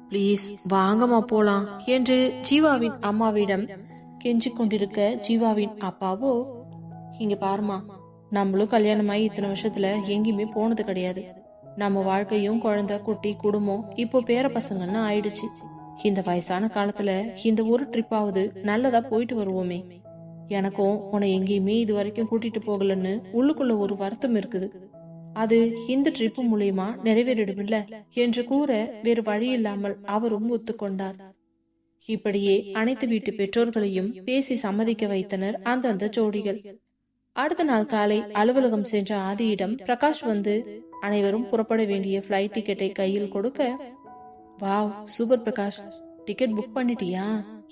ப்ளீஸ் வாங்கம்மா போலாம் என்று ஜீவாவின் அம்மாவிடம் கெஞ்சி கொண்டிருக்க, ஜீவாவின் அப்பாவோ, இங்க பாருமா, நம்மளும் கல்யாணமாயி இத்தனை வருஷத்துல எங்கேயுமே போனது கிடையாது. நம்ம வாழ்க்கையும் குழந்தை குட்டி குடும்பம் இப்போ பேர பசங்கன்னு ஆயிடுச்சு. இந்த வயசான காலத்துல இந்த ஒரு ட்ரிப்பாவது நல்லதா போயிட்டு வருவோமே. எனக்கும் உன்னை எங்கேயுமே இது வரைக்கும் கூட்டிட்டு போகலன்னு உள்ளுக்குள்ள ஒரு வருத்தம் இருக்குது. அது இந்த ட்ரிப்பு மூலியமா நிறைவேறிடுமில்ல என்று கூற வேறு வழி இல்லாமல் அவரும் ஒத்துக்கொண்டார். இப்படியே அனைத்து வீட்டு பெற்றோர்களையும் பேசி சம்மதிக்க வைத்தனர் அந்தந்த ஜோடிகள். அடுத்த நாள் காலை அலுவலகம் சென்ற ஆதியிடம் பிரகாஷ் வந்து அனைவரும் புறப்பட வேண்டிய ஃபிளைட் டிக்கெட்டை கையில் கொடுக்க, wow super Prakash, ticket book பண்ணிட்டியா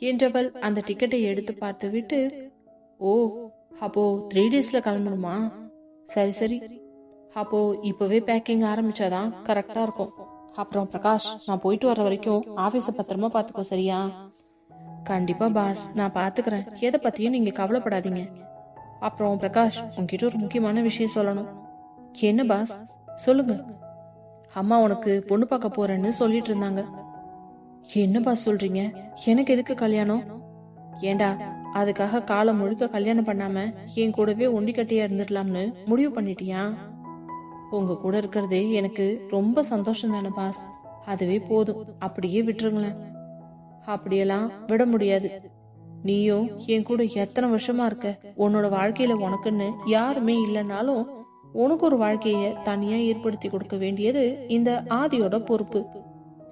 என்றவள் அந்த டிக்கெட்டை எடுத்து பார்த்து விட்டு, ஓ அப்போ 3 daysல கிளம்பணுமா? சரி சரி, அப்போ இப்பவே பேக்கிங் ஆரம்பிச்சாதான் கரெக்டா இருக்கும். அப்புறம் பிரகாஷ், நான் போயிட்டு வர வரைக்கும் ஆபீஸ பத்திரமா பாத்துக்கோ, சரியா? கண்டிப்பா பாஸ், நான் பாத்துக்கிறேன், எதை பத்தியும் நீங்க கவலைப்படாதீங்க. அப்புறம் பிரகாஷ், உன்கிட்ட ஒரு முக்கியமான விஷயம் சொல்லணும். என்ன பாஸ்? சொல்லுங்க. அம்மா உனக்கு பொண்ணு பார்க்க போறேன்னு சொல்லிட்டு இருந்தாங்க. என்ன பாஸ் சொல்றீங்க? எனக்கு எதுக்கு கல்யாணம்? ஏண்டா, அதுக்காக காலம் முழுக்க கல்யாணம் பண்ணாம என் கூடவே ஒண்டி கட்டியா இருந்துடலாம்னு முடிவு பண்ணிட்டியா? உங்க கூட இருக்கிறதே எனக்கு ரொம்ப சந்தோஷம் தானே பாஸ், அதுவே போதும், அப்படியே விட்டுருங்களேன். அப்படியெல்லாம் விட முடியாது. நீயும் என் கூட எத்தனை வருஷமா இருக்க. உன்னோட வாழ்க்கையில உனக்குன்னு யாருமே இல்லைன்னாலும் உனக்கு ஒரு வாழ்க்கைய தனியா ஏற்படுத்தி கொடுக்க வேண்டியது இந்த ஆதியோட பொறுப்பு.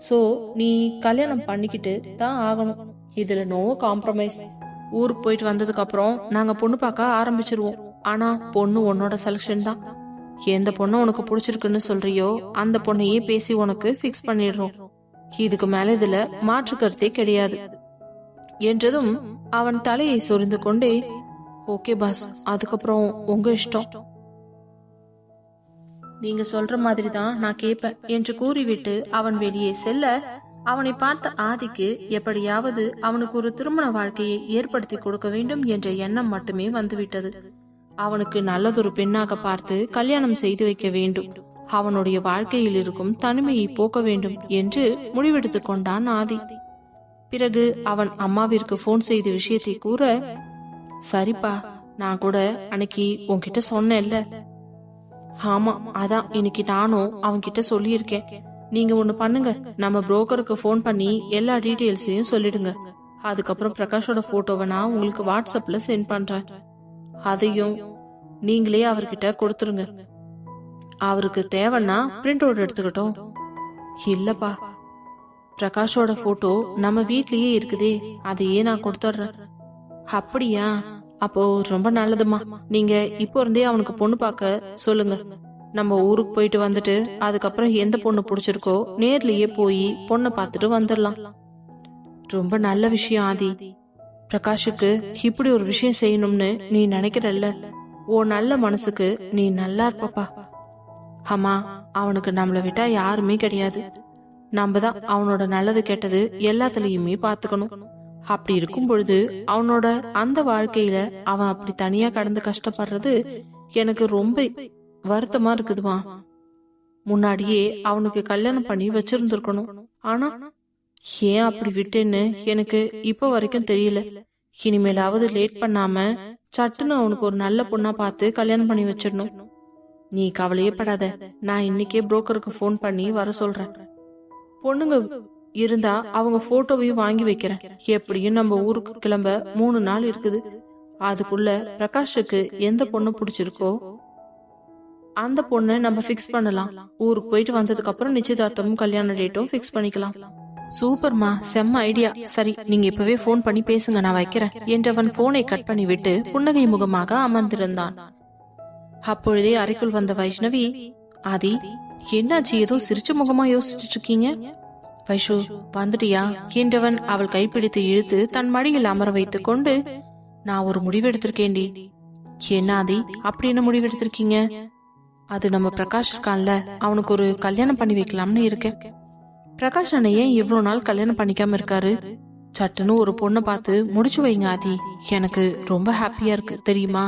சோ நீ கல்யாணம் பண்ணிக்கிட்டு தான் ஆகணும். இதுல நோ காம்ப்ரமைஸ். ஊருக்கு போயிட்டு வந்ததுக்கு அப்புறம் நாங்க பொண்ணு பார்க்க ஆரம்பிச்சிருவோம். ஆனா பொண்ணு உன்னோட செலக்ஷன் தான். எந்த பொண்ணு உனக்கு பிடிச்சிருக்குன்னு சொல்றியோ அந்த பொண்ணையே பேசி உனக்கு பிக்ஸ் பண்ணிடுறோம். இதுக்கு மேல இதுல மாற்று கருத்தே கிடையாது என்றதும் அவன் தலையை சொரிந்து கொண்டே, ஓகே பாஸ், அதுக்கப்புறம் உங்க இஷ்டம், நீங்க சொல்ற மாதிரி தான் நான் கேட்பேன் என்று கூறிவிட்டு அவன் வெளியே செல்ல, அவனை பார்த்த ஆதிக்கு எப்படியாவது அவனுக்கு ஒரு திருமண வாழ்க்கையை ஏற்படுத்தி கொடுக்க வேண்டும் என்ற எண்ணம் மட்டுமே வந்துவிட்டது. அவனுக்கு நல்லதொரு பெண்ணாக பார்த்து கல்யாணம் செய்து வைக்க வேண்டும், அவனுடைய வாழ்க்கையில் இருக்கும் தனிமையை போக்க வேண்டும் என்று முடிவெடுத்து கொண்டான் ஆதி. பிறகு அவன் அம்மாவிற்கு போன் செய்த விஷயத்தை கூற, சரிப்பா, நான் கூட அன்னைக்கு உன்கிட்ட சொன்னேன்ல. ஆமா, அதான் இன்னைக்கு நானும் அவன்கிட்ட சொல்லியிருக்கேன். நீங்க ஒண்ணு பண்ணுங்க, நம்ம புரோக்கருக்கு போன் பண்ணி எல்லா டீடைல்ஸையும் சொல்லிடுங்க. அதுக்கப்புறம் பிரகாஷோட போட்டோவை நான் உங்களுக்கு வாட்ஸ்அப்ல சென்ட் பண்றேன். அதையும் நீங்களே அவர்கிட்ட கொடுத்துருங்க. அவருக்கு தேவைன்னா பிரிண்ட் அவுட் எடுத்துக்கிட்டோம். இல்லப்பா, பிரகாஷோட போட்டோ நம்ம வீட்லயே இருக்குதே, அதையே நான் கொடுத்துட்றேன். அப்படியா? அப்போ ரொம்ப நல்லதுமா. நீங்க இப்போ இருந்தே அவனுக்கு பொண்ணு பார்க்க சொல்லுங்க. நம்ம ஊருக்கு போயிட்டு வந்துட்டு அதுக்கப்புறம் எந்த பொண்ணு பிடிச்சிருக்கோ நேர்லயே போய் பொண்ணை பார்த்துட்டு வந்துடலாம். ரொம்ப நல்ல விஷயம் ஆதி. பிரகாஷுக்கு இப்படி ஒரு விஷயம் செய்யணும்னு நீ நினைக்கிறல்ல, ஓ நல்ல மனசுக்கு நீ நல்லா இருப்பப்பா. ஆமா, அவனுக்கு நம்மளை விட்டா யாருமே கிடையாது. நம்ம தான் அவனோட நல்லது கெட்டது எல்லாத்துலயுமே பாத்துக்கணும். அப்படி இருக்கும் பொழுது அவனோட அந்த வாழ்க்கையில அவன் அப்படி தனியா கடந்து கஷ்டப்படுறது எனக்கு ரொம்ப வருத்தமா இருக்குதுமா. முன்னாடியே அவனுக்கு கல்யாணம் பண்ணி வச்சிருந்திருக்கணும். ஆனா ஏன் அப்படி விட்டேன்னு எனக்கு இப்ப வரைக்கும் தெரியல. இனிமேலாவது லேட் பண்ணாம சட்டுன்னு அவனுக்கு ஒரு நல்ல பொண்ணா பார்த்து கல்யாணம் பண்ணி வச்சிடணும். நீ கவலையே படாத, நான் இன்னைக்கே புரோக்கருக்கு போன் பண்ணி வர சொல்றேன். பொண்ணுங்க இருந்தா அவங்க போட்டோவையும் வாங்கி வைக்கிறேன். எப்படியும் நம்ம ஊருக்கு கிளம்ப 3 நாள் இருக்குது. அதுக்குள்ள பிரகாஷுக்கு எந்த பொண்ணு பிடிச்சிருக்கோ அந்த பொண்ணை நம்ம பிக்ஸ் பண்ணலாம். ஊருக்கு போயிட்டு வந்ததுக்கு அப்புறம் நிச்சயதார்த்தமும் கல்யாண டேட்டும் பிக்ஸ் பண்ணிக்கலாம். சூப்பர்மா, செம்ம ஐடியா. சரி, நீங்க இப்பவே போன் பண்ணி பேசுங்க, நான் வைக்கிறேன் என்றவன் போனை கட் பண்ணி விட்டு புன்னகை முகமாக அமர்ந்திருந்தான். அப்பொழுதே அறைக்குள் வந்த வைஷ்ணவி, ஆதி என்னாச்சு, ஏதோ சிரிச்ச முகமா யோசிச்சுட்டு இருக்கீங்க? வைஷு வந்துட்டியா என்றவன் அவள் கைப்பிடித்து இழுத்து தன் மடியில் அமர வைத்துக் கொண்டு, நான் ஒரு முடிவு எடுத்திருக்கேன்டி. என்ன ஆதி, அப்படி என்ன முடிவு எடுத்திருக்கீங்க? அது நம்ம பிரகாஷ் இருக்கான்ல, அவனுக்கு ஒரு கல்யாணம் பண்ணி வைக்கலாம்னு இருக்கேன். பிரகாஷ் அண்ணன் ஏன் இவ்வளவு நாள் கல்யாணம் பண்ணிக்காம இருக்காரு? சட்டுன்னு ஒரு பொண்ணை பார்த்து முடிச்சு வைங்க ஆதி. எனக்கு ரொம்ப ஹாப்பியா இருக்கு தெரியுமா?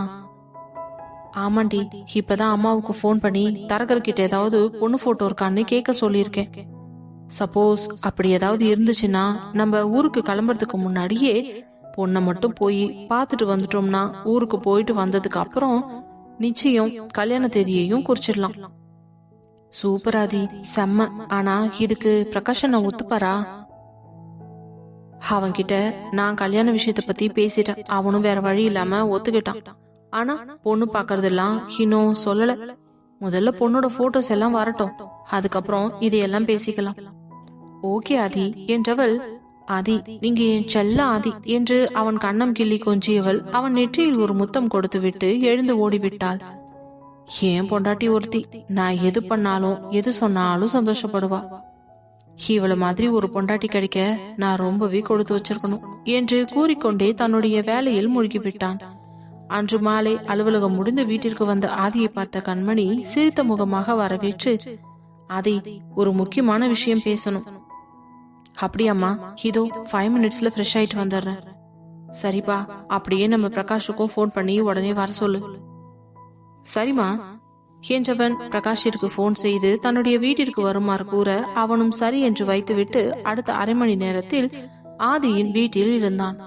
ஆமாண்டி, இப்பதான் அம்மாவுக்கு ஃபோன் பண்ணி தரகர்கிட்ட ஏதாவது பொண்ணு போட்டோ இருக்கான்னு கேட்க சொல்லியிருக்கேன். சப்போஸ் அப்படி ஏதாவது இருந்துச்சுன்னா நம்ம ஊருக்கு கிளம்புறதுக்கு முன்னாடியே பொண்ணை மட்டும் போய் பார்த்துட்டு வந்துட்டோம்னா ஊருக்கு போயிட்டு வந்ததுக்கு அப்புறம் நிச்சயம் கல்யாண தேதியையும் குறிச்சிடலாம். சூப்பர் ஆதி, செம்ம. ஆனா இதுக்கு பிரகாஷ் ஒத்துப்பாரா? அவன்கிட்ட நான் கல்யாண விஷயத்த பத்தி பேசிட்டேன். அவனும் வேற வழி இல்லாம ஒத்துக்கிட்டான். ஆனா பொண்ணு பாக்குறதெல்லாம் இன்னும் சொல்லல. முதல்ல பொண்ணோட போட்டோஸ் எல்லாம் வரட்டும், அதுக்கப்புறம் இதையெல்லாம் பேசிக்கலாம். ஓகே ஆதி என்றவள், ஆதி நீங்க என் செல்ல ஆதி என்று அவன் கண்ணம் கிள்ளி கொஞ்சியவள் அவன் நெற்றியில் ஒரு முத்தம் கொடுத்து விட்டு எழுந்து ஓடிவிட்டாள். ஏன் பொண்டாட்டி ஒருத்தி, நான் எது பண்ணாலும் எது சொன்னாலும் சந்தோஷப்படுவா. இவள மாதிரி ஒரு பொண்டாட்டி கிடைக்க நான் ரொம்பவே கொடுத்து வச்சிருக்கணும் என்று கூறிக்கொண்டே தன்னுடைய வேலையில் மூழ்கிவிட்டான். அன்று மாலை அலுவலகம் முடிந்து வீட்டிற்கு வந்த ஆதியை பார்த்த கண்மணி சிரித்த முகமாக வரவேற்று, ஆதி ஒரு முக்கியமான விஷயம் பேசணும். அப்படியாம்மா, இதோ 5 மினிட்ஸ்ல ஃப்ரெஷ் ஆயிட்டு வந்துடுறேன். சரிப்பா, அப்படியே நம்ம பிரகாஷுக்கும் ஃபோன் பண்ணி உடனே வர சொல்லு. சரிம்மா என்றவன் பிரகாஷிற்கு போன் செய்து தன்னுடைய வீட்டிற்கு வருமாறு கூற அவனும் சரி என்று வைத்துவிட்டு அடுத்த அரை மணி நேரத்தில் ஆதியின் வீட்டில் இருந்தான்.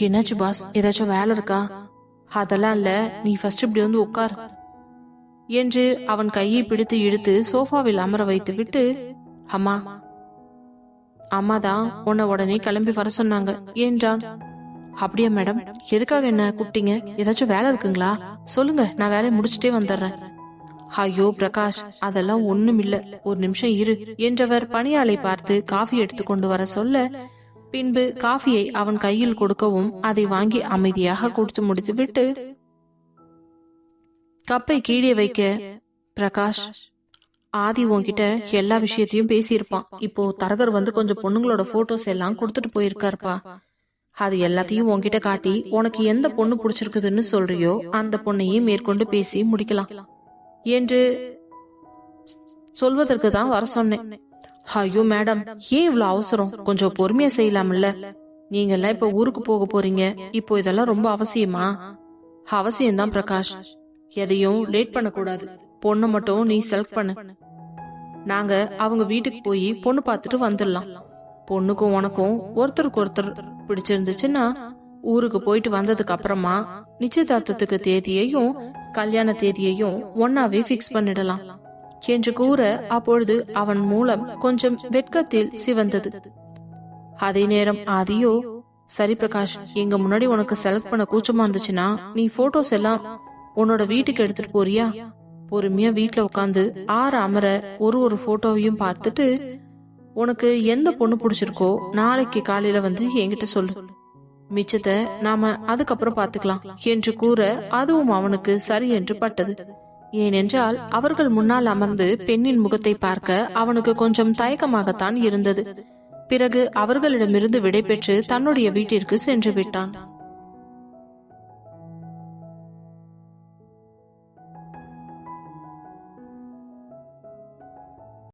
என்னாச்சு பாஸ், ஏதாச்சும் வேலை இருக்கா? அதெல்லாம் இல்ல, நீ ஃபர்ஸ்ட் இப்படி வந்து உட்கார் என்று அவன் கையை பிடித்து இழுத்து சோஃபாவில் அமர வைத்து விட்டு, அம்மா அம்மாதான் உன்னை உடனே கிளம்பி வர சொன்னாங்க என்றான். அப்படியா மேடம், எதுக்காக என்ன கூப்பிட்டீங்க? ஏதாச்சும் வேலை இருக்குங்களா? சொல்லுங்க, நான் வேலையை முடிச்சுட்டே வந்துடுறேன். ஐயோ பிரகாஷ், அதெல்லாம் ஒண்ணும் இல்ல, ஒரு நிமிஷம் இரு என்றவர் பணியாளை பார்த்து காஃபி எடுத்து கொண்டு வர சொல்ல, பின்பு காஃபியை அவன் கையில் கொடுக்கவும் அதை வாங்கி அமைதியாக கொடுத்து முடித்து விட்டு கப்பை கீழே வைக்க, பிரகாஷ் ஆதி உன்கிட்ட எல்லா விஷயத்தையும் பேசியிருப்பான். இப்போ தரகர் வந்து கொஞ்சம் பொண்ணுங்களோட போட்டோஸ் எல்லாம் கொடுத்துட்டு போயிருக்காருப்பா. அது எல்லாத்தையும் உன்கிட்ட காட்டி உனக்கு எந்த பொண்ணு பிடிச்சிருக்குதுன்னு சொல்றியோ அந்த பொண்ணையே மேற்கொண்டு பேசி முடிக்கலாம் என்று சொல்வதற்கு தான் வர சொன்னேன். ஐயோ மேடம், ஏன் இவ்வளவு அவசரம்? கொஞ்சம் பொறுமையா செய்யலாம்ல. நீங்க எல்லாம் இப்ப ஊருக்கு போக போறீங்க, இப்போ இதெல்லாம் ரொம்ப அவசியமா? அவசியம்தான் பிரகாஷ், எதையும் லேட் பண்ண கூடாது. பொண்ணை மட்டும் நீ செலக்ட் பண்ணு. நாங்க அவங்க வீட்டுக்கு போய் பொண்ணு பார்த்துட்டு வந்துடலாம். பொண்ணுக்கும் உனக்கும் ஒருத்தருக்கு ஒருத்தர் பிடிச்சிருந்துச்சுன்னா ஊருக்கு போயிட்டு வந்ததுக்கு அப்புறமா நிச்சயதார்த்தத்துக்கு தேதியையும் கல்யாண தேதியையும் ஒன்னாவே பிக்ஸ் பண்ணிடலாம் என்று கூற, அப்பொழுது அவன் மூலம் கொஞ்சம் வெட்கத்தில் சிவந்தது. அதே நேரம் ஆதியோ, சரி பிரகாஷ், எங்க முன்னாடி உனக்கு செலக்ட் பண்ண கூச்சமா இருந்துச்சுன்னா நீ போட்டோஸ் எல்லாம் உன்னோட வீட்டுக்கு எடுத்துட்டு போறியா? பொறுமையா வீட்டுல உட்காந்து அமர ஒரு போட்டோவையும் பார்த்துட்டு உனக்கு எந்த பொண்ணு பிடிச்சிருக்கோ நாளைக்கு காலையில வந்து என்கிட்ட சொல்லு. மிச்சத்தை நாம அதுக்கப்புறம் பாத்துக்கலாம் என்று கூற, அதுவும் அவனுக்கு சரி என்று பட்டது. ஏனென்றால் அவர்கள் முன்னால் அமர்ந்து பெண்ணின் முகத்தை பார்க்க அவனுக்கு கொஞ்சம் தயக்கமாகத்தான் இருந்தது. பிறகு அவர்களிடமிருந்து விடை பெற்று தன்னுடைய வீட்டிற்கு சென்று விட்டான்.